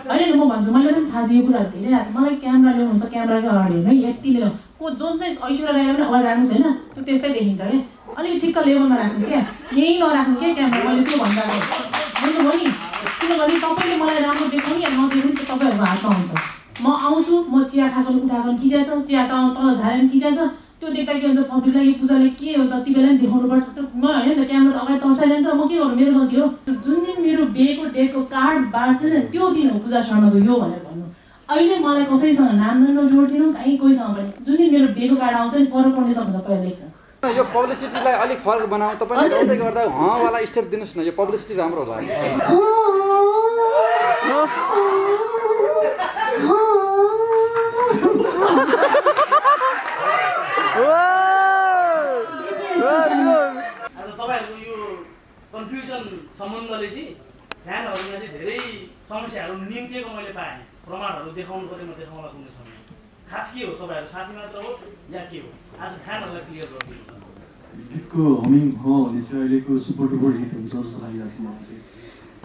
होइन म भन्छु मैले पनि थाहा छ यो कुराहरू धेरै आएको छ मलाई क्यामेरा ल्याउनुहुन्छ क्यामेराको अगाडि होइन यति लिनु को जुन चाहिँ ऐश्वर्या राईलाई पनि अगाडि राख्नुहोस् होइन त्यो त्यस्तै देखिन्छ क्या अलिक ठिक्क लेभलमा राख्नुहोस् क्या यहीँ नराख्नु क्या क्यामेरा मैले त्यो भन्दा बुझ्नुभयो नि किनभने तपाईँले मलाई राम्रो देखाउनु या नदेखाउनु त्यो तपाईँहरूको हातमा हुन्छ म आउँछु म चिया खाएको उठाएको खिचा छ चिया तल झारेर खिचा छ त्यो देख्दा के हुन्छ पब्लिकलाई यो पूजाले के हो जति बेला नि देखाउनुपर्छ त्यो म होइन नि त क्यामेरा अगाडि तर्साइरहन्छ म के गर्नु मेरो गल्ती हो जुन दिन मेरो बिहेको डेटको कार्ड बाँड्छ नि त्यो दिन हो पूजा शर्माको यो भनेर भन्नु अहिले मलाई कसैसँग नाम नजोडिदिनु कहीँ कोहीसँग पनि जुन दिन मेरो बिहेको कार्ड आउँछ नि फरक पर्ने सबभन्दा पहिला लेख्छ यो पब्लिसिटीलाई अलिक फरक बनाऊ तपाईले गर्दै गर्दा वाला स्टेप दिनुस् न यो पब्लिसिटी राम्रो होला तपाईहरुको यो कन्फ्युजन सम्बन्धले चाहिँ फ्यानहरुमा चाहिँ धेरै समस्याहरु निम्तिएको मैले पाएँ प्रमाणहरु देखाउनु पर्ने म देखाउन कुनै समय खास के हो तपाईहरु साथी मात्र हो या के हो आज फ्यानहरुलाई क्लियर गरिदिनु गीतको हमिङ हो भने चाहिँ अहिलेको सुपर डुपर हिट हुन्छ जस्तो लागिरहेको छ मलाई चाहिँ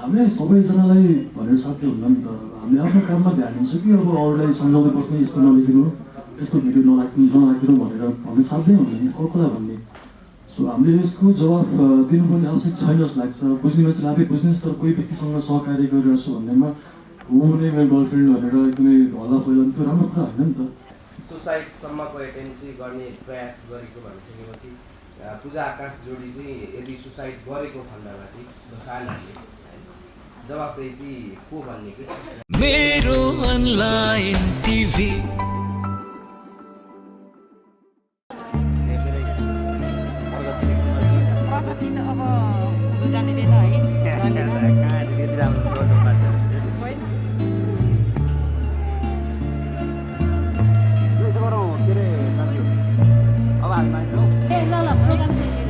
हामीले सबैजनालाई भनेर साथै हुँदा नि त हामीले आफ्नो काममा ध्यान दिन्छ कि अब अरूलाई सम्झाउँदै बस्ने यस्तो नलेखिनु यस्तो भिडियो नराखिदिनु भनेर भन्ने साथै हुँदैन नि कसलाई भन्ने सो हामीले यसको जवाफ दिनुपर्ने आवश्यक छैन जस्तो लाग्छ बुझ्ने मान्छेले आफै बुझ्नुहोस् तर कोही व्यक्तिसँग सहकार्य गरिरहेको छु भन्नेमा हुने मेरो गर्लफ्रेन्ड भनेर एकदमै हल्ला फैलाउनु त्यो राम्रो कुरा होइन नि त सुसाइडसम्मको एटेम्प चाहिँ गर्ने प्रयास गरेको भनिसकेपछि पूजा आकाश जोडी चाहिँ यदि सुसाइड गरेको खण्डमा चाहिँ खानाले जवाफदेही चाहिँ को भन्ने के मेरो अनलाइन टिभी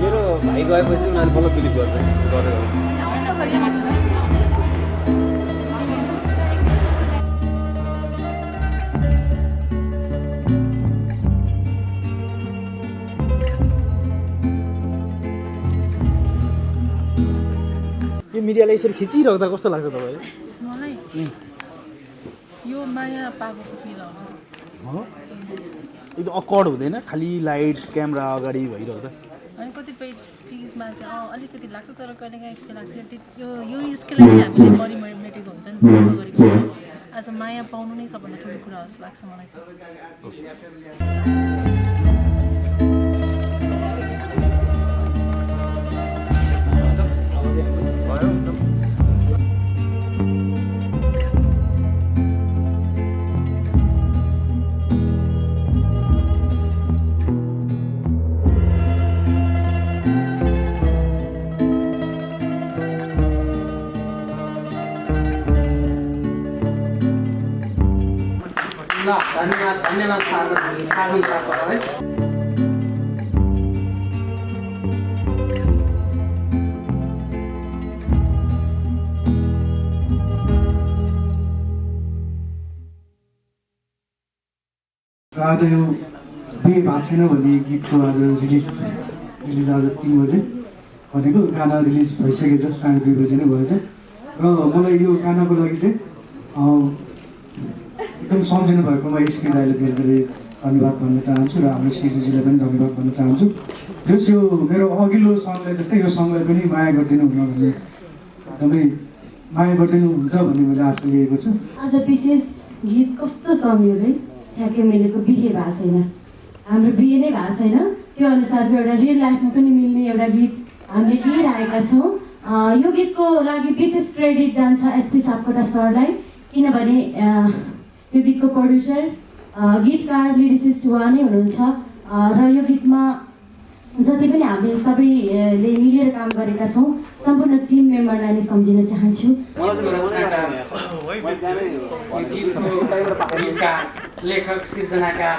मेरो भाइ गएपछि उनीहरूले बल्ल बिलिभ गर्छ गरेर यो मिडियाले यसरी खिचिराख्दा कस्तो लाग्छ तपाईलाई मलाई यो माया पाएको छ फिल आउँछ एकदम अकवर्ड हुँदैन खाली लाइट क्यामेरा अगाडि भइरहँदा अनि कतिपय चिजमा चाहिँ अलिकति लाग्छ तर कहिलेकाहीँ यस्तो लाग्छ यो यसको लागि हामीले मरिमेटेको हुन्छ नि गरेको हुन्छ आज माया पाउनु नै सबभन्दा ठुलो कुरा जस्तो लाग्छ मलाई धन्यवाद साधन साहब है आज यो बिहे भएको छैन भन्ने गीतको आज रिलिज आज 3 बजे भनेको गाना रिलिज भइसकेछ 2:30 बजे नै भएछ र मलाई यो गानाको लागि चाहिँ एकदम सम्झिनु भएकोमा एसपी दाइले धेरै धेरै धन्यवाद भन्न चाहन्छु र हाम्रो सिजुजीलाई पनि धन्यवाद भन्न चाहन्छु जस यो मेरो अघिल्लो सङ्गलाई जस्तै यो सङ्गलाई पनि माया गरिदिनु हुन भन्ने एकदमै माया गरिदिनु हुन्छ भन्ने मैले आशा लिएको छु आज विशेष गीत कस्तो सम्यो है ठ्याक्कै मिलेको बिहे भएको छैन हाम्रो बिहे नै भएको छैन त्यो अनुसारको एउटा रियल लाइफमा पनि मिल्ने एउटा गीत हामीले लिइरहेका छौँ यो गीतको लागि विशेष क्रेडिट जान्छ एसपी सापकोटा सरलाई किनभने यो गीतको प्रड्युसर गीतकार लिरिसिस्ट उहाँ नै हुनुहुन्छ र यो गीतमा जति पनि हामीले सबैले मिलेर काम गरेका छौँ सम्पूर्ण टिम मेम्बरलाई नै सम्झिन चाहन्छु लेखक सृजनाकार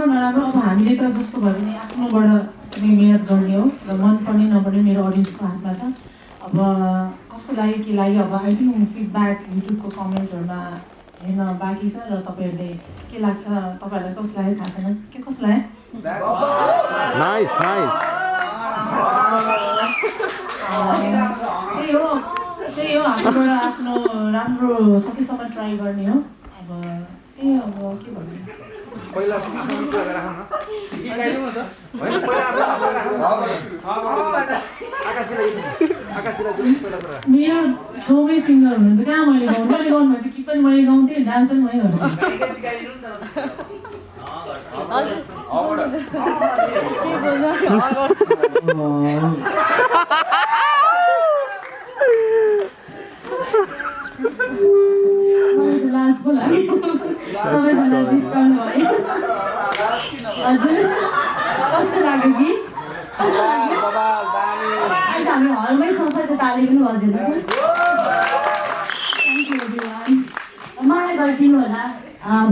राम्रो नराम्रो अब हामीले त जस्तो भयो भने आफ्नोबाट चाहिँ मेहनत गर्ने हो र मन पर्ने नपर्ने मेरो अडियन्सको हातमा छ। अब कस्तो लाग्यो के लाग्यो अब आई थिङ्क फिडब्याक युट्युबको कमेन्टहरूमा हेर्न बाँकी छ र तपाईँहरूले के लाग्छ, तपाईँहरूलाई कस्तो लाग्यो थाहा छैन, के कस्तो लाग्यो? नाइस नाइस त्यही हो हामीबाट आफ्नो राम्रो सकेसम्म ट्राई गर्ने हो। अब त्यही अब के भन्नु, पहिला आफ्नो कुरा राखौँ न। होइन पहिला आकाशजीलाई पहिला कुरा। मेरो छेउमै सिङ्गर हुनुहुन्छ, कहाँ मैले गाउनु भयो त्यो गीत पनि मैले गाउँथेँ, डान्स पनि मैले गर्थेँ। लास्ट बोला सबैजना जिस्काउनु भयो। हजुर कस्तो लाग्यो कि आज हामी हलमै सबै त ताली पनि बजेन। Thank you everyone. मलाई गरिदिनु होला,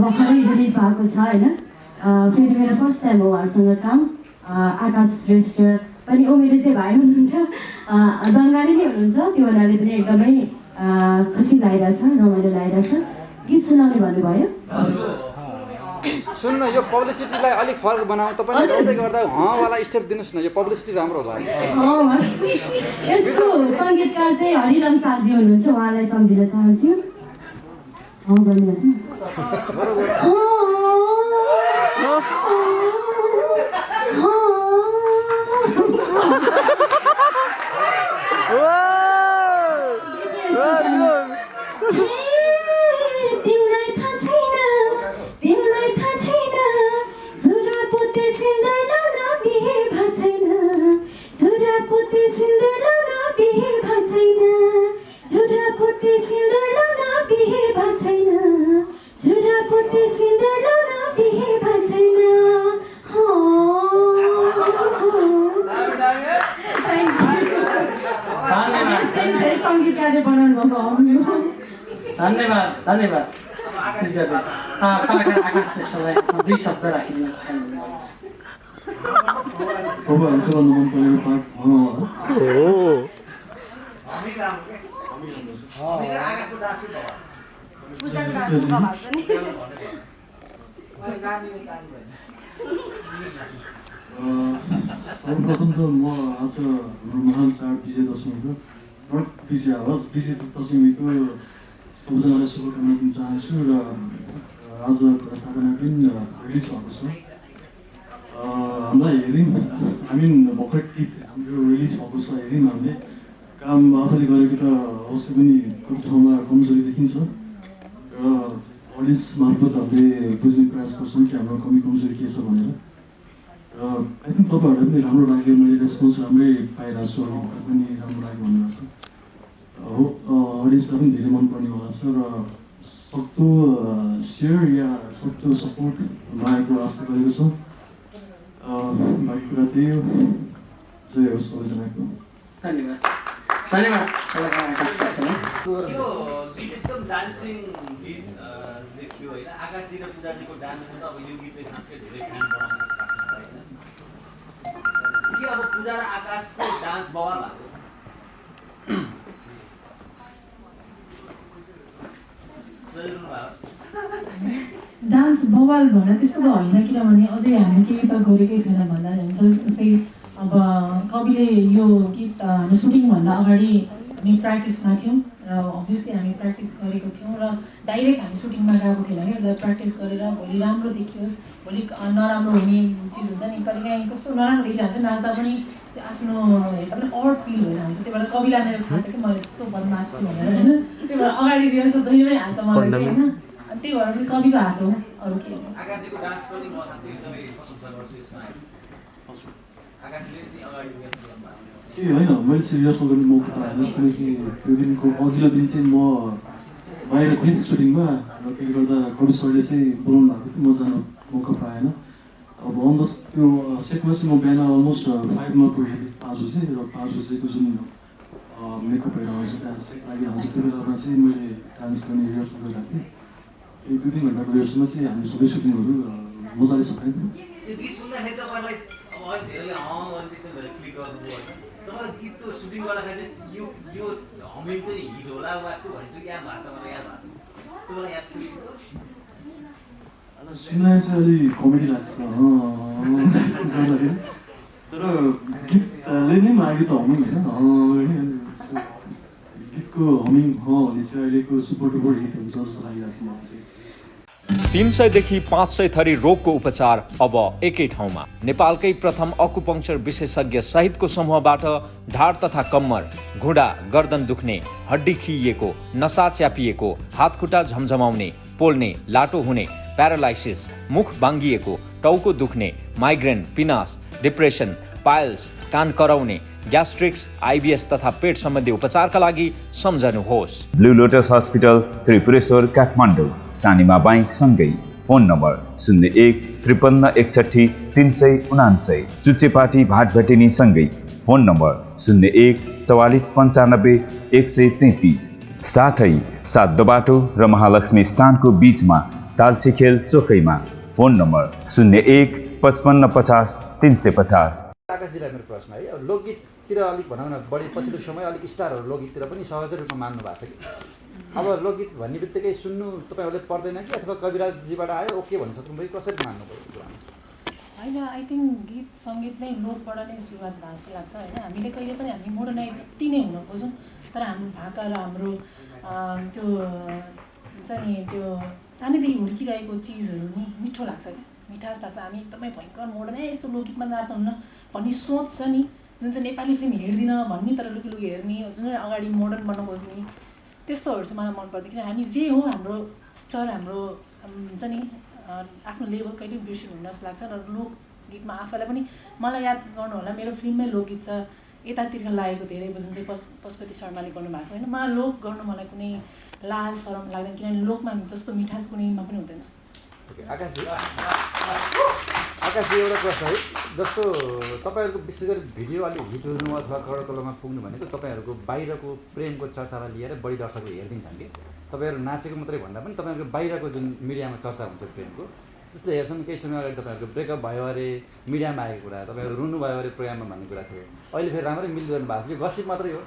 भर्खरै रिलिज भएको छ होइन, फेरि मेरो फर्स्ट टाइम हो उहाँहरूसँग काम। आकाश श्रेष्ठ पनि उमेरले चाहिँ भाइ हुनुहुन्छ, बङ्गाली नै हुनुहुन्छ, त्यो हुनाले पनि एकदमै खुसी लागिरहेछ, रमाइलो लागिरहेछ। गीत सुनाउने भन्नुभयो, सुन्न यो पब्लिसिटीलाई अलिक फरक बनाऊ तपाईँ गाउँदै गर्दा वाला स्टेप दिनुहोस् न, यो पब्लिसिटी राम्रो होला। यसको सङ्गीतकार चाहिँ हरिराम सालजी हुनुहुन्छ, उहाँलाई सम्झिन चाहन्छु। सङ्गीतकारले बनाउनु भएको धन्यवाद धन्यवाद। कलाकार आकाश श्रेष्ठलाई 2 शब्द राखिदिनु सबैहरूसँग मन परेको पाठ सर्वप्रथम त म आज हाम्रो महान चाड विजय दशमीको विजय दशमीको सबैजनालाई शुभकामना दिन चाहन्छु र आज प्रस्तावना पनि रिलिज भएको छ। हामीलाई हेऱ्यौँ, भर्खर गीत हाम्रो रिलिज भएको छ, हेऱ्यौँ हामीले काम आफूले गरेको त अवश्य पनि कति ठाउँमा कमजोरी देखिन्छ र अडियन्स मार्फत हामीले बुझ्ने प्रयास गर्छौँ कि हाम्रो कमी कमजोरी के छ भनेर। र आई थिङ्क तपाईँहरूलाई पनि राम्रो लाग्यो, मैले रेस्पोन्स राम्रै पाइरहेको छु, पनि राम्रो लाग्यो भन्नुभएको छ। हो अडियन्सलाई पनि धेरै मनपर्ने होला छ र सक्दो सेयर या सक्दो सपोर्ट लागेको आशा गरेको छौँ। बाँकी कुरा त्यही हो। जय होस् सबैजनाको। धन्यवाद धन्यवाद। यो एकदम डान्सिङ गीत देखियो होइन, आकाशजी र पूजाजीको डान्समा त अब यो गीतले खासै धेरै फ्यान बनाउन सक्छ होइन। के अब पूजा र आकाशको डान्स बवाल भएको डान्स बवाल भनेर त्यस्तो त होइन, किनभने अझै हामी केही त गरेकै छैन भन्दा हुन्छ। जस्तै अब कविले यो गीत हामी सुटिङभन्दा अगाडि हामी प्र्याक्टिसमा थियौँ र अभियसली हामी प्र्याक्टिस गरेको थियौँ र डाइरेक्ट हामी सुटिङमा गएको थिएन क्या। प्र्याक्टिस गरेर भोलि राम्रो देखियोस्, भोलि नराम्रो हुने चिज हुन्छ नि, कहिले काहीँ कस्तो नराम्रो देखिरहन्छ नाच्दा पनि आफ्नो हेर्दा पनि अड फिल भइरहन्छ। त्यही भएर कविलाई मेरो थाहा छ कि म यस्तो बदमास छु भनेर होइन, त्यही भएर अगाडि रिहर्सल जहिले पनि हाल्छ मलाई चाहिँ होइन, त्यही भएर पनि कविको हात हो, अरू के हो। आकाशजीको डान्स पनि म साँच्चै एकदमै प्रशंसा गर्छु यसमा। आकाशले चाहिँ अगाडि रिहर्सल गर्नुभएको ए होइन, मैले चाहिँ रिहर्सल गर्ने मौका पाएन, किनकि त्यो दिनको अघिल्लो दिन चाहिँ म बाहिर थिएँ सुटिङमा र त्यसले गर्दा कवि सरले चाहिँ बोलाउनु भएको थियो, म जानु मौका पाएन। अब अन द त्यो सेटमा चाहिँ म बिहान अलमोस्ट 5मा पुगेँ, 5 बजी र 5 बजेको जुन मेकअप हेरेर आउँछु डान्स लागि आउँछु, त्यो बेलामा चाहिँ मैले डान्स गर्ने रिहर्सल गरिरहेको थिएँ। 1-2 घन्टाको रिहर्सलमा चाहिँ हामी सबै सुटिङहरू मजाले सकाएन। यो गीत सुन्दाखेरि तपाईँलाई अब अलिक धेरैले अलिकति क्लिक गर्नुभयो होइन तपाईँलाई गीतको सुटिङ गर्दाखेरि चाहिँ यो हमिङ चाहिँ हिट होला वा त्यो भनेको याद भएको मलाई याद भएको त्यो मलाई याद थियो सुनाए चाहिँ अलि कमेडी लाग्छ तर गीतले नै माग्यो त हमिङ होइन गीतको हमिङ भने चाहिँ अहिलेको सुपर डुपर हिट हुन्छ जस्तो लागिरहेको छ मलाई चाहिँ। 300 देखि 500 थरी रोगको उपचार अब एकै ठाउँमा। नेपालकै प्रथम अकुपङ्क्चर विशेषज्ञ सहितको समूहबाट ढाड तथा कम्मर, घुँडा, गर्दन दुख्ने, हड्डी खिइएको, नसा च्यापिएको, हातखुट्टा झमझमाउने, पोल्ने, लाटो हुने, प्यारालाइसिस, मुख बाङ्गिएको, टाउको दुख्ने, माइग्रेन, पिनास, डिप्रेसन, पाइल्स, कान कराउने, ग्यास्ट्रिक्स, आइबिएस तथा पेट सम्बन्धी उपचारका लागि सम्झनुहोस्। Blue lotus hospital Tripureshwar Kathmandu, Sanima बाइक सँगै। फोन नम्बर 01 53 61 379, चुच्चेपाटी भाटभटेनी सँगै। फोन नम्बर 01 44 95 133, साथै सातो बाटो र महालक्ष्मी स्थानको बीचमा तालसीखेल चोकैमा। Phone number 01 55 50 350। आकाशजीलाई मेरो प्रश्न है, अब लोकगीततिर अलिक भनौँ न बढी पछिल्लो समय अलिक स्टारहरू लोकगीततिर पनि सहज रूपमा मान्नु भएको छ कि अब लोकगीत भन्ने बित्तिकै सुन्नु तपाईँहरूले पर्दैन कि अथवा कविराजजीबाट आयो ओके भन्न सक्नुभयो कसरी मान्नुभयो? होइन, आई थिङ्क गीत सङ्गीत नै लोकबाट नै सुरुवात भएको जस्तो लाग्छ होइन। हामीले कहिले पनि हामी मोडर्नाइज जति नै हुन खोजौँ तर हाम्रो भाका र हाम्रो त्यो हुन्छ नि त्यो सानैदेखि हुर्किरहेको चिजहरू नि मिठो लाग्छ क्या, मिठास लाग्छ। हामी एकदमै भयङ्कर मोडर्न यस्तो लोकगीतमा नाच्नुहुन्न भन्ने सोच छ नि, जुन चाहिँ नेपाली फिल्म हेर्दिनँ भन्ने तर लुकी हेर्ने, जुन अगाडि मोडर्न बन्न खोज्ने, त्यस्तोहरू चाहिँ मलाई मनपर्दैन। किन हामी जे हो हाम्रो स्तर हाम्रो हुन्छ नि आफ्नो लेभल कहिले बिर्सिनु हुन्न जस्तो लाग्छ। र लोकगीतमा आफैलाई पनि मलाई याद गर्नु होला, मेरो फिल्ममै लोकगीत छ यतातिर लागेको धेरै जुन चाहिँ पशुपति शर्माले गर्नुभएको होइन। मलाई लोक गर्नु मलाई कुनै लाज शरम लाग्दैन किनभने लोकमा जस्तो मिठास कुनैमा पनि हुँदैन। आकाशजी एउटा प्रश्न है, जस्तो तपाईँहरूको विशेष गरी भिडियो अलिक हिट हुनु अथवा कडकलोमा पुग्नु भनेको तपाईँहरूको बाहिरको प्रेमको चर्चालाई लिएर बढी दर्शकले हेरिदिन्छन् कि तपाईँहरू नाचेको मात्रै भन्दा पनि तपाईँहरूको बाहिरको जुन मिडियामा चर्चा हुन्छ प्रेमको त्यसले हेर्छन्। केही समय अगाडि तपाईँहरूको ब्रेकअप भयो अरे मिडियामा आएको कुरा, तपाईँहरू रुनु भयो अरे प्रोग्राममा भन्ने कुरा थियो, अहिले फेरि राम्रै मिलिरहनु भएको छ, यो गसिप मात्रै हो?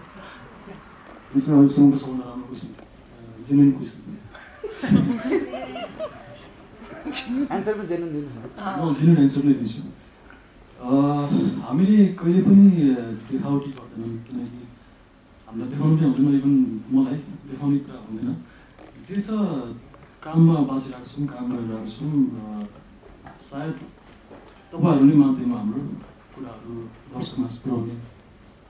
एन्सर पनि जेन्युन दिनुहोस् न। जेन्युन एन्सर नै दिन्छु। हामीले कहिले पनि देखावटी गर्दैनौँ किनकि हामीलाई देखाउनु पनि हुँदैन, इभन मलाई देखाउने कुरा हुँदैन। जे छ काममा बाँचिरहेको छौँ, काम गरिरहेको छौँ। सायद तपाईँहरू नै माध्यममा हाम्रो कुराहरू दर्शकमा पुर्याउने,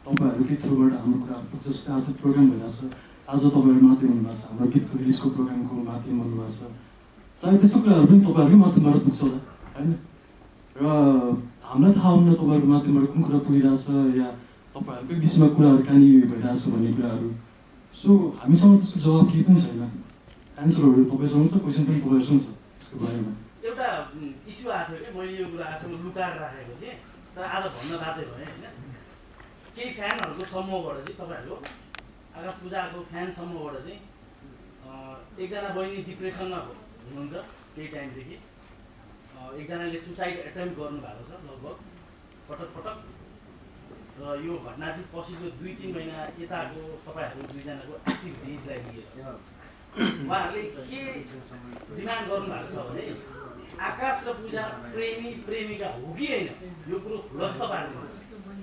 तपाईँहरूकै थ्रुबाट हाम्रो कुराहरू पुग्छ। जस्तै आज प्रोग्राम भइरहेको छ, आज तपाईँहरू माध्यम हुनुभएको छ, हाम्रो गीतको रिलिजको प्रोग्रामको माध्यम हुनुभएको छ। सायद त्यस्तो कुराहरू पनि तपाईँहरूकै माध्यमबाट पुग्छ होला होइन। र हामीलाई थाहा हुन्न तपाईँहरूको माध्यमबाट कुन कुरा पुगिरहेछ या तपाईँहरूकै बिचमा कुराहरू कहाँनिर भइरहेछ भन्ने कुराहरू। सो हामीसँग त्यसको जवाब केही पनि छैन, एन्सरहरू तपाईँसँग छ, क्वेसन पनि तपाईँहरूसँग छ त्यसको बारेमा। एउटा इस्यु आएको थियो कि मैले यो कुरा आजसम्म लुकाएर राखेको थिएँ तर आज भन्न बाध्य भएँ होइन। केही फ्यानहरूको समूहबाट चाहिँ तपाईँहरूको आकाश पूजाको फ्यान समूहबाट चाहिँ एकजना बहिनी डिप्रेसनमा हुनुहुन्छ केही टाइमदेखि, एकजनाले सुसाइड एटेम्प्ट गर्नुभएको छ लगभग पटक पटक। र यो घटना चाहिँ पछिल्लो 2-3 महिना यताको तपाईँहरू दुईजनाको एक्टिभिटिजलाई लिएर उहाँहरूले के डिमान्ड गर्नुभएको छ भने आकाश र पूजा प्रेमी प्रेमिका हो कि होइन यो कुरो खुलस्त पारिदिनु,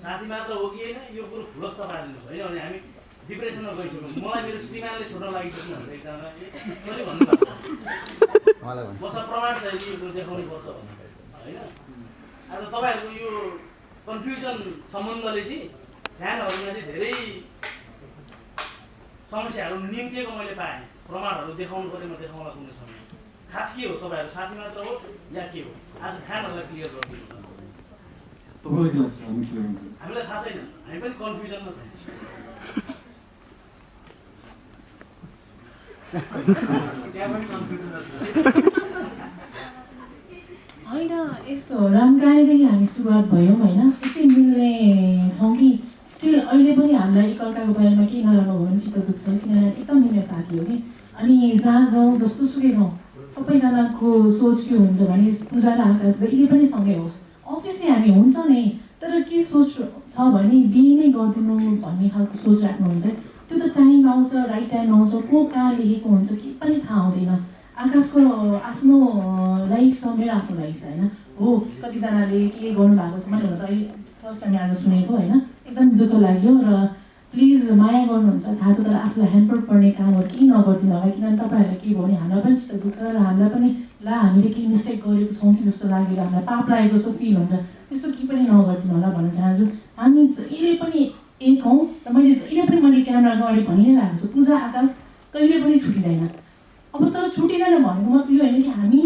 साथी मात्र हो कि होइन यो कुरो खुलस्त पारिदिनुहोस्, होइन भने हामी डिप्रेसनमा गइसक्यौँ। मलाई मेरो श्रीमानले छोड्न लागिसक्नु भनेर एकजना पनि भन्नुभएको मसँग प्रमाण छ कि यो कुरो देखाउनु पर्छ भन्ने होइन। आज तपाईँहरूको यो कन्फ्युजन सम्बन्धले चाहिँ फ्यानहरूमा चाहिँ धेरै समस्याहरू निम्तिएको मैले पाएँ। प्रमाणहरू देखाउनु पऱ्यो, म देखाउँला कुनै समय। खास के हो तपाईँहरू साथी मात्र हो या के हो? आज फ्यानहरूलाई क्लियर गरिदिनु। हामीलाई थाहा छैन, हामी पनि कन्फ्युजनमा छौँ। होइन यस्तो रामगाईदेखि हामी सुरुवात भयौँ होइन, त्यति मिल्ने छौँ कि स्टिल अहिले पनि हामीलाई एकअर्काको बारेमा केही नराम्रो भयो भने चित्त दुख्छ किनभने एकदम मिल्ने साथी हो कि। अनि जहाँ जाउँ जस्तो सुकै जाउँ सबैजनाको सोच के हुन्छ भने पूजा र आकाश जहिले पनि सँगै होस्। अभियसली हामी हुन्छ नै, तर के सोच छ भने बिहे नै गरिदिनु भन्ने खालको सोच राख्नुहुन्छ। त्यो त टाइम आउँछ, राइट टाइम आउँछ, को कहाँ लेखेको हुन्छ केही पनि थाहा हुँदैन। आकाशको आफ्नो लाइफ छ, मेरो आफ्नो लाइफ छ होइन। हो कतिजनाले के गर्नुभएको छ मैले त अहिले फर्स्ट टाइम आज सुनेको होइन, एकदम दुःख लाग्यो। र प्लिज माया गर्नुहुन्छ थाहा छ, तर आफूलाई ह्याम्पर पर्ने कामहरू केही नगरिदिनु होला, किनभने तपाईँहरूलाई के भयो भने हामीलाई पनि चित्त दुख्छ र हामीलाई पनि ला हामीले केही मिस्टेक गरेको छौँ कि जस्तो लागेर हामीलाई पाप लागेको जस्तो फिल हुन्छ। त्यस्तो केही पनि नगरिदिनु होला भन्न चाहन्छु। हामी जहिले पनि एक हौँ र मैले जहिले पनि मैले क्यामेराको अगाडि भनि नै राखेको छु, पूजा आकाश कहिले पनि छुटिँदैन। अब तर छुटिँदैन भनेको मतलब यो होइन कि हामी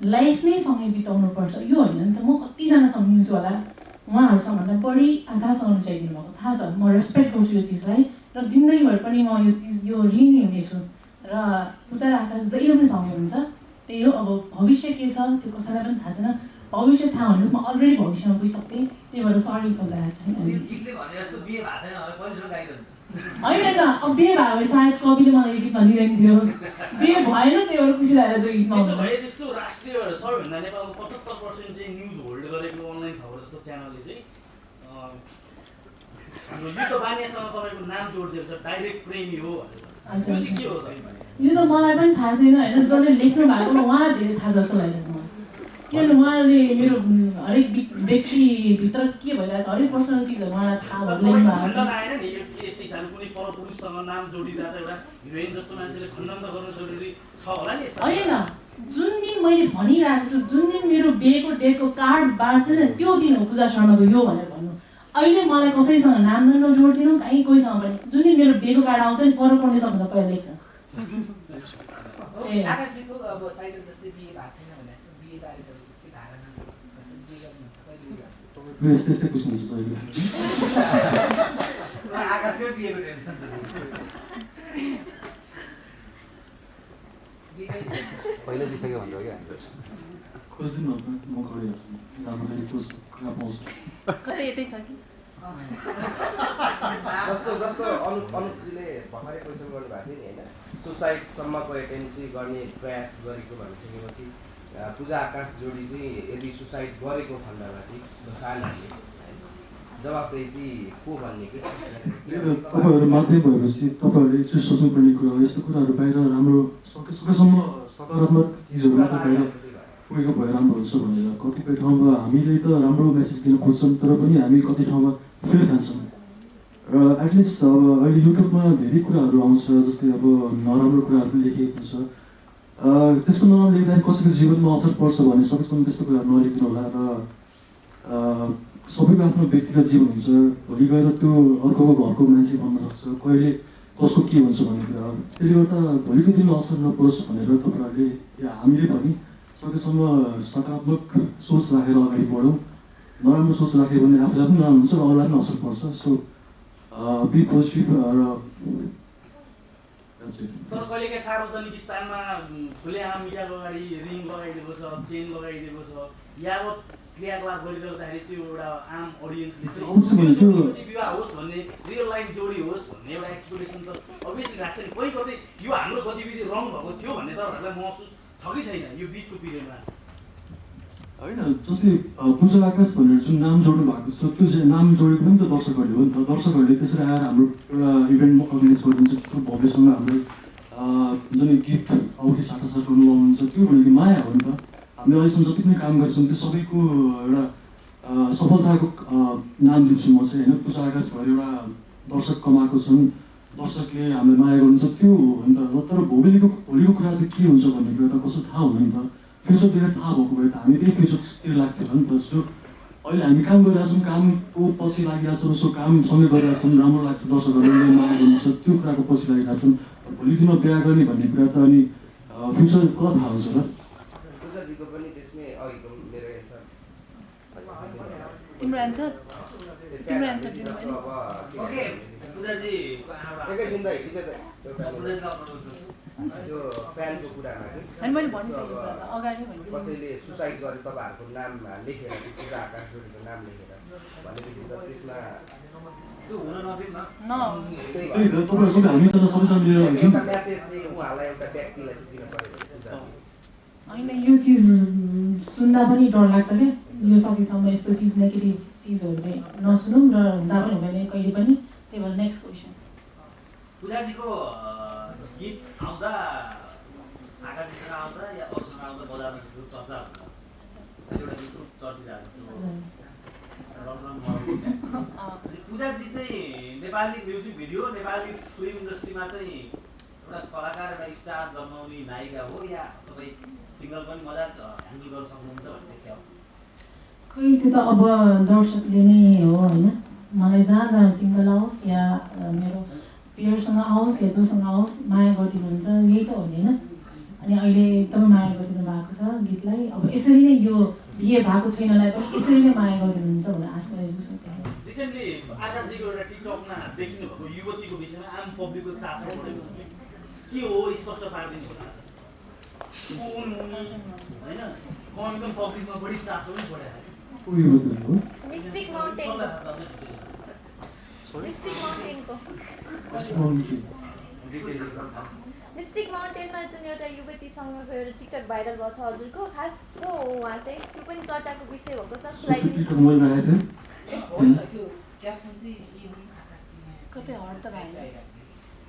लाइफ नै सँगै बिताउनुपर्छ, यो होइन नि त। म कतिजनासँग मिल्छु होला, उहाँहरूसँग भन्दा बढी आकाशसँग रुचाइदिनु भएको थाहा छ। म रेस्पेक्ट गर्छु यो चिजलाई र जिन्दगीभर पनि म यो चिज यो ऋणी हुनेछु। र पूजा र आकाश जहिले पनि सँगै हुन्छ, त्यही हो। अब भविष्य के छ त्यो कसैलाई पनि थाहा छैन। भविष्य थाहा भने म अलरेडी भविष्यमा गइसकेँ, त्यही भएर सरी फर द्याट। होइन अब बिहे भयो भने सायद कविले मलाई गीत भनिदिँदैन थियो, बिहे भएन त्यही भएर खुसी लागेर चाहिँ गीत त्यसो भए त्यस्तो राष्ट्रिय सबैभन्दा नेपालको 75% चाहिँ न्युज होल्ड गरेको अनलाइन खबर जस्तो च्यानलले चाहिँ हाम्रो युद्ध बानियासँग तपाईँको नाम जोडिदिएको छ, डाइरेक्ट प्रेमी हो भनेर। त्यो चाहिँ के हो त? यो त मलाई पनि थाहा छैन होइन, जसले लेख्नु भएको उहाँ धेरै थाहा जस्तो लागेको छ। किनभने उहाँले मेरो हरेक व्यक्तिभित्र के भइरहेछ हरेक पर्सनल चिजहरू उहाँलाई थाहा भएको लेख्नु भएको। आएन नि यति सानो कुनै परपुरुषसँग नाम जोडिँदा त एउटा हिरोइन जस्तो मान्छेले खण्डन त गर्नु जरुरी छ होला नि। होइन, जुन दिन मैले भनिरहेको छु, जुन दिन मेरो बिहेको डेटको कार्ड बाँड्छ नि त्यो दिन हो पूजा शर्माको यो भनेर भन्नु। अहिले मलाई कसैसँग नाम नजोडिदिनु, कहीँ कोहीसँग पनि। जुन दिन मेरो बिहेको कार्ड आउँछ नि फरक पर्ने सबभन्दा पहिला लेख्छ। यस्तै क्वेसन छ अहिले। पहिला दिइसक्यो भन्नु हो क्या खोजिदिनु न, म गरिहाल्छु। राम्ररी खोज्छु, कुरा पाउँछु। कतै यतै छ कि जस्तो अनुपजीले भर्खरै क्वेसन गर्नुभएको थियो नि होइन, सुसाइडसम्मको एटेम्प गर्ने प्रयास गरेको भनिसकेपछि पूजा आकाश जोडी चाहिँ यदि सुसाइड गरेको खण्डमा चाहिँ खानहरूले जवाफदेही चाहिँ को भन्ने के तपाईँहरू माध्यम भएपछि तपाईँहरूले एकचोटि सोच्नुपर्ने कुरा हो। यस्तो कुराहरू बाहिर राम्रो सकेसम्म सकारात्मक चिजहरू मात्र बाहिर पुगेको भए राम्रो हुन्छ भनेर। कतिपय ठाउँमा हामीले त राम्रो मेसेज दिन खोज्छौँ, तर पनि हामी कति ठाउँमा फेल खान्छौँ। र एटलिस्ट अब अहिले युट्युबमा धेरै कुराहरू आउँछ, जस्तै अब नराम्रो कुराहरू पनि लेखिएको हुन्छ। त्यसको नराम्रो लेख्दाखेरि कसैको जीवनमा असर पर्छ भने सकेसम्म त्यस्तो कुराहरू नलेख्नु होला। र सबैको आफ्नो व्यक्तिगत जीवन हुन्छ, भोलि गएर त्यो अर्कोको घरको मान्छे बन्न सक्छ, कहिले कसको के हुन्छ भन्ने कुरा। त्यसले गर्दा भोलिको दिन असर नपरोस् भनेर तपाईँहरूले या हामीले पनि सकेसम्म सकारात्मक सोच राखेर अगाडि बढौँ। नराम्रो सोच राख्यो भने आफूलाई पनि नराम्रो हुन्छ र अरूलाई पनि असर पर्छ। So be positive. र तर कहिलेकाहीँ सार्वजनिक स्थानमा खुलेआम मिडियाको अगाडि रिङ लगाइदिएको छ, चेन लगाइदिएको छ, यावत क्रियाकलाप गरिरहँदाखेरि त्यो एउटा आम अडियन्सले चाहिँ विवाह होस् भन्ने, रियल लाइफ जोडी होस् भन्ने एउटा एक्सपेक्टेसन त अभियसली राख्छ नि। कोही कतै यो हाम्रो गतिविधि रङ भएको थियो भन्ने तपाईँहरूलाई महसुस छ कि छैन यो बिचको पिरियडमा? होइन, जस्तै पूजा आकाश भनेर जुन नाम जोड्नु भएको छ त्यो चाहिँ नाम जोडेको पनि त दर्शकहरूले हो नि त। दर्शकहरूले त्यसरी आएर हाम्रो एउटा इभेन्ट अर्गनाइज गरिदिन्छ, त्यो भव्यसँग हाम्रो जुन गिफ्ट औँठी साटासाट गर्नु लाउनुहुन्छ, त्यो भनेको माया हो नि त। हामीले अहिलेसम्म जति पनि काम गरेछौँ त्यो सबैको एउटा सफलताको नाम दिन्छु म चाहिँ होइन। पूजा आकाश भएर एउटा दर्शक कमाएको छन्, दर्शकले हामीलाई माया गर्नुहुन्छ, त्यो हो नि त। तर भोलिको कुरा त के हुन्छ भन्ने कुरा त कसो थाहा हुँदैन नि त। फ्युचरतिर थाहा भएको भए त हामी त्यही फ्युचरतिर लाग्थ्यो होला नि त। सो अहिले हामी काम गरिरहेछौँ, कामको पछि लागिरहेछौँ, सो काम सँगै गरिरहेछौँ, राम्रो लाग्छ, दर्शकहरूले माया गर्नुहुन्छ, त्यो कुराको पछि लागिरहेछौँ। भोलि दिनमा बिहा गर्ने भन्ने कुरा त अनि फ्युचर कता थाहा हुन्छ र। पूजाजीको पनि त्यसमै अघिको मेरो एन्सर तिम्रो एन्सर ओके पूजाजी एकैछिन त त्यो फ्यानको कुरामा अनि मैले भनिसकेको कुरा त अगाडि भनिदिनु। कसैले सुसाइड गरे तपाईँहरूको नाम लेखेर पूजा आकाश जोडीको नाम लेखेर भनेपछि त त्यसमा त्यो हुन नदिन्न। त्यही त तपाईँहरू सबै हामी त सबैजना मिलेर एउटा मेसेज चाहिँ उहाँलाई एउटा व्यक्तिलाई चाहिँ दिन पऱ्यो भने होइन यो चिज सुन्दा पनि डर लाग्छ क्या यो सकेसम्म यस्तो चिज नेगेटिभ चिजहरू चाहिँ नसुनौँ र हुँदा पनि हुँदैन कहिले पनि त्यही भएर नेक्स्ट क्वेसन पूजाजीको गीत आउँदा आकाजीसँग आउँदा या अरूसँग आउँदा बजारमा चर्चा हुन्छ एउटा गीत चर्चिरहेको पूजाजी चाहिँ Nepali music video Nepali film इन्डस्ट्रीमा चाहिँ एउटा कलाकार एउटा स्टार जन्माउने नायिका हो या तपाईँ सिङ्गल पनि मजा ह्यान्डल गर्न सक्नुहुन्छ भन्ने देख्यो खै त्यो त अब दर्शकले नै हो होइन मलाई जहाँ जहाँ सिङ्गल आओस् या मेरो पेयरसँग आओस् या जोसँग आओस् माया गरिदिनुहुन्छ यही त हो नि होइन अनि अहिले एकदमै माया गरिदिनु भएको छ गीतलाई अब यसरी नै यो बिहे भएको छैनलाई पनि यसरी नै माया गरिदिनुहुन्छ भनेर आशा गरेको छु रिसेन्टली आकाशीको एउटा टिकटकमा देखिनु भएको युवतीको विषयमा आम पब्लिकको चासो बढेको छ के हो स्पष्ट पारिदिनु होला होइन एकदम पब्लिकमा बढी चासो पनि बढाएको मिस्टिक माउन्टेनको मिस्टिक माउन्टेनमा जुन एउटा युवतीसँगको एउटा टिकटक भाइरल भएको छ हजुरको खास को हो उहाँ चाहिँ त्यो पनि चर्चाको विषय भएको छ कतै हट त भएन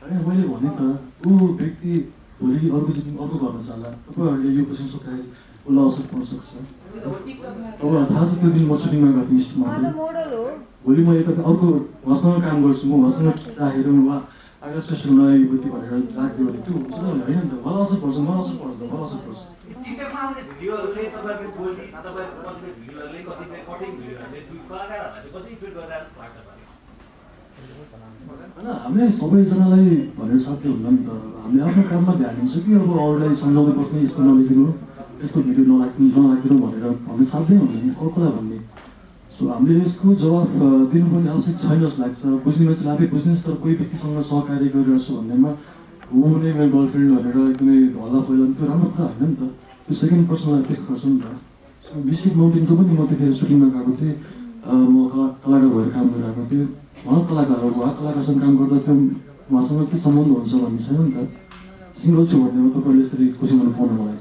होइन मैले भने त ऊ व्यक्ति भोलि अर्को गर्न जाला तपाईँहरूले यो क्वेसन सोद्धाखेरि उसलाई असर पर्न सक्छ तपाईँहरूलाई थाहा छ त्यो दिन म सुटिङमा गएको मिस्टिक माउन्टेन भोलि म एक अर्को उहाँसँग काम गर्छु म उहाँसँग राखेर उहाँ आकाश फेस्टिभलमा युवती भनेर राखिदियो भने त्यो हुन्छ होइन नि त मलाई असर पर्छ मलाई असर पर्दैन मलाई असर पर्छ टिकटकमा आउने भिडियोहरूले तपाईँको बोली तपाईँको कतिपय भिडियोहरूले कतिपय कटिङ भिडियोहरूले कलाकारहरूलाई चाहिँ कति फिट गरेर लाग्छ होइन हामीले सबैजनालाई भनेर साध्य हुँदैन नि त हामीले आफ्नो काममा ध्यान दिन्छ कि अब अरूलाई सम्झाउँदै बस्ने यस्तो नलेखिदिनु यस्तो भिडियो नराखिदिनु भनेर हामीले साध्यै हुँदैन कसलाई भन्ने सो हामीले यसको जवाफ दिनुपर्ने आवश्यक छैन जस्तो लाग्छ बुझ्ने मान्छेले आफै बुझ्नुहोस् तर कोही व्यक्तिसँग सहकार्य गरिरहेको छु भन्नेमा हो नै मेरो गर्लफ्रेन्ड भनेर एकदमै हल्ला फैलाउनु त्यो राम्रो कुरा होइन नि त त्यो सेकेन्ड पर्सनलाई एफेक्ट गर्छ नि त सो मिस्टिक माउन्टेनको पनि म त्यतिखेर सुटिङमा गएको थिएँ म कलाकार भएर काम गरिरहेको थिएँ उहाँ कलाकार हो उहाँ कलाकारसँग काम गर्दा त्यो उहाँसँग के सम्बन्ध हुन्छ भन्ने छैन नि त सिङ्गल छु भन्नेमा तपाईँले यसरी क्वेसन गर्नु पाउनु मलाई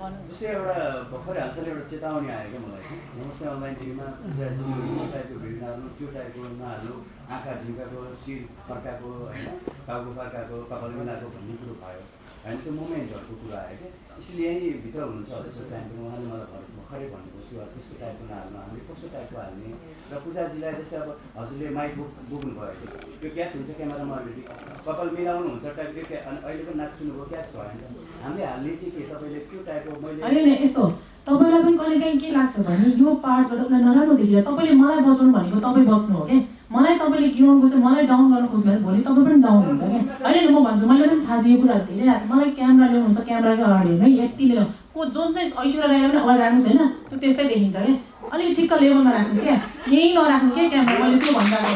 जस्तै एउटा भर्खरै हालसालै एउटा चेतावनी आयो क्या मलाई नमस्ते अनलाइन टिभीमा टाइपको भिडियो नहाल्नु त्यो टाइपको नहाल्नु आँखा झिम्काको शिर फर्काएको होइन टाउको फर्काएको कपाल मिलाएको भन्ने कुरो भयो होइन त्यो मोमेन्टहरूको कुरा आयो क्या यसले यहीँभित्र हुनुहुन्छ हजुर टाइमको उहाँले मलाई भर्खरै भन्नुभयो कि त्यस्तो टाइपको नहाल्नु हामीले कस्तो टाइपको हाल्ने र पूजाजीलाई जस्तै अब हजुरले माइक बोक्नु भयो त्यो क्यास हुन्छ क्यामेरामा अलरेडी कपाल मिलाउनु हुन्छ टाइपको अनि अहिले पनि नाच सुन्नुभयो क्यास भयो नि हामीले हाल्ने चाहिँ के तपाईँले त्यो टाइपको मैले होइन यस्तो तपाईँलाई पनि कहिलेकाहीँ के लाग्छ भने यो पार्टबाट उसलाई नराम्रो देखेर तपाईँले मलाई बचाउनु भनेको तपाईँ बच्नु हो क्या मलाई तपाईँले गिराउनु खोज्छ मलाई डाउन गर्न खोज्नु भने भोलि तपाईँ पनि डाउन हुन्छ क्या होइन म भन्छु मैले पनि थाहा छ यो कुराहरू धेरै आएको छ मलाई क्यामेरा ल्याउनुहुन्छ क्यामेराकै अगाडि होइन यति लिएर को जुन चाहिँ ऐश्वर्या राईलाई पनि अगाडि राख्नुहोस् होइन त्यो त्यस्तै देखिन्छ क्या अलिक ठिक्क लेभलमा राख्नुहोस् क्या यहीँ नराख्नु क्या क्यामेरा मैले त्यो भन्दाको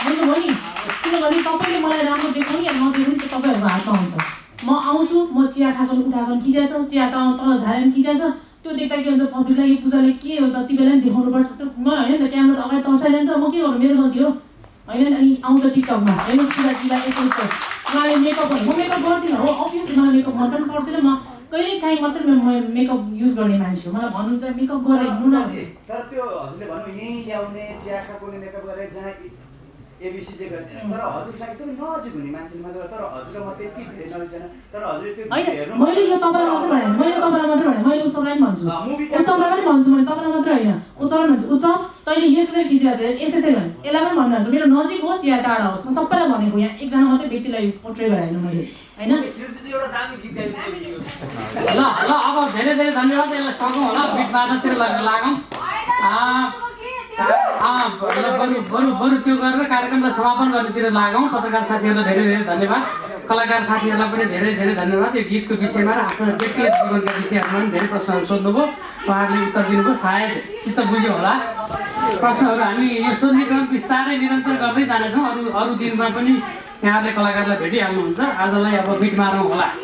बुझ्नुभयो नि किनभने तपाईँले मलाई राम्रो देखाउनु या नदेखाउनु त्यो तपाईँहरूको हातमा हुन्छ म आउँछु म चिया खाएको उठाएको खिचाएको चिया तल झारेर खिचाएको त्यो देख्दा के हुन्छ पब्लिकलाई यो पूजाले के हो जति बेला पनि देखाउनुपर्छ त्यो म होइन नि त क्यामेरा त अगाडि तर्साइरहन्छ म के गर्नु मेरो गल्ती हो होइन अनि आउँछ टिकटकमा होइन पूजाजीलाई यस्तो यस्तो उहाँले मेकअपहरू म मेकअप गर्दिनँ हो अभियसली मलाई मेकअप मन पनि पर्दैन म कहिले काहीँ मात्रै मेकअप युज गर्ने मान्छे हो मलाई भन्नुहुन्छ मेकअप गरेर हिँड्नु न तर त्यो हजुरले भन्नु यहीँ ल्याउने चिया खाएकोले मेकअप गरेर जहाँ एबिसी चाहिँ गर्ने तर हजुरसँग एकदमै नजिक हुने मान्छेले मात्र तर हजुरलाई म त्यति धेरै नजिक तर हजुरले त्यो होइन मैले यो तपाईँलाई मात्रै भने मैले उत्सवलाई पनि भन्छु उत्सवलाई पनि भन्छु मैले तपाईँलाई मात्रै होइन उत्सवलाई भन्छु उत्सव तैँले यसरी खिचेको छ यसरी भने यसलाई पनि भन्नुहुन्छ मेरो नजिक होस् या टाढा होस् म सबैलाई भनेको यहाँ एकजना मात्रै व्यक्तिलाई पोर्ट्रे गराएन मैले होइन ल अब धेरै धेरै धन्यवाद यसलाई सकौँ होला बिट बाजातिर लागौँ बरु त्यो गरेर कार्यक्रमलाई समापन गर्नेतिर लागौँ पत्रकार साथीहरूलाई धेरै धेरै धन्यवाद कलाकार साथीहरूलाई पनि धेरै धेरै धन्यवाद यो गीतको विषयमा र आफ्नो व्यक्तिगत जीवनका विषयहरूमा पनि धेरै प्रश्नहरू सोध्नुभयो उहाँहरूले उत्तर दिनुभयो सायद चित्त बुझ्यो होला प्रश्नहरू हामी यो सोध्ने क्रम बिस्तारै निरन्तर गर्दै जानेछौँ अरू दिनमा पनि यहाँहरूले कलाकारलाई भेटिहाल्नुहुन्छ आजलाई अब बिट मारौँ होला